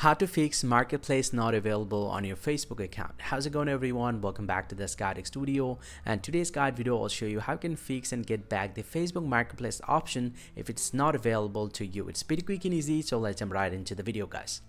How to fix marketplace not available on your Facebook account. How's it going, everyone? Welcome back to this guiding studio, and today's guide video will show you how you can fix and get back the Facebook marketplace option if it's not available to you. It's pretty quick and easy, so let's jump right into the video, guys.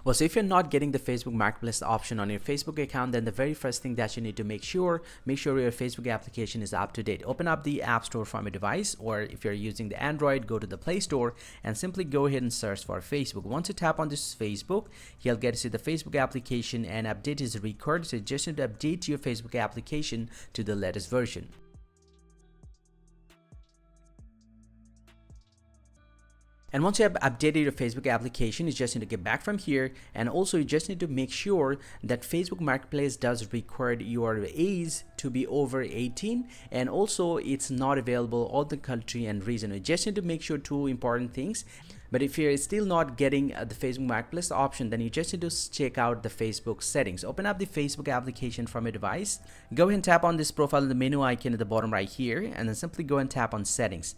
Well, so if you're not getting the Facebook Marketplace option on your Facebook account, then the very first thing that you need to make sure your Facebook application is up to date. Open up the App Store from your device, or if you're using the Android, go to the Play Store and simply go ahead and search for Facebook. Once you tap on this Facebook, you'll get to see the Facebook application, and update is required. So you just need to update your Facebook application to the latest version. And once you have updated your Facebook application, you just need to get back from here, and also you just need to make sure that Facebook Marketplace does require your age to be over 18, and also it's not available all the country and region. You just need to make sure two important things. But if you're still not getting the Facebook Marketplace option, then you just need to check out the Facebook settings. Open up the Facebook application from your device. Go ahead and tap on this profile in the menu icon at the bottom right here, and then simply go and tap on settings.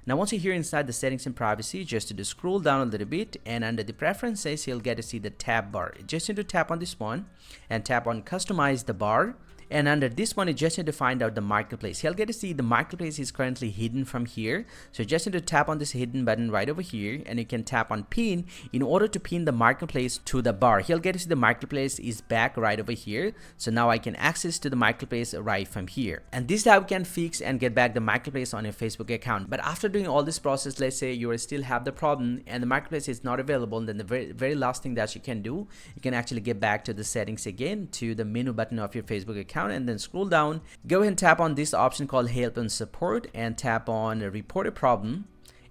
Now once you're here inside the settings and privacy, just need to scroll down a little bit, and under the preferences you'll get to see the tab bar. You just need to tap on this one and tap on customize the bar. And under this one, you just need to find out the marketplace. You'll get to see the marketplace is currently hidden from here. So you just need to tap on this hidden button right over here, and you can tap on pin in order to pin the marketplace to the bar. You'll get to see the marketplace is back right over here. So now I can access to the marketplace right from here. And this is how you can fix and get back the marketplace on your Facebook account. But after doing all this process, let's say you still have the problem and the marketplace is not available, then the very last thing that you can do, you can actually get back to the settings again, to the menu button of your Facebook account, and then scroll down. Go ahead and tap on this option called help and support, and tap on report a problem.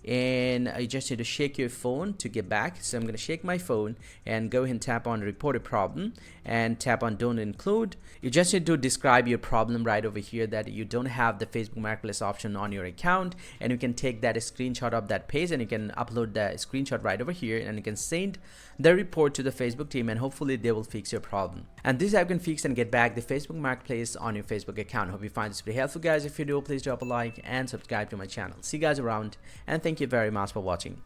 And I just need to shake your phone to get back. So I'm going to shake my phone and go ahead and tap on report a problem and tap on don't include. You just need to describe your problem right over here, that you don't have the Facebook Marketplace option on your account, and you can take that screenshot of that page and you can upload the screenshot right over here, and you can send the report to the Facebook team, and hopefully they will fix your problem. And this is how you can fix and get back the Facebook Marketplace on your Facebook account. Hope you find this pretty helpful, guys. If you do, please drop a like and subscribe to my channel. See you guys around, and thank you very much for watching.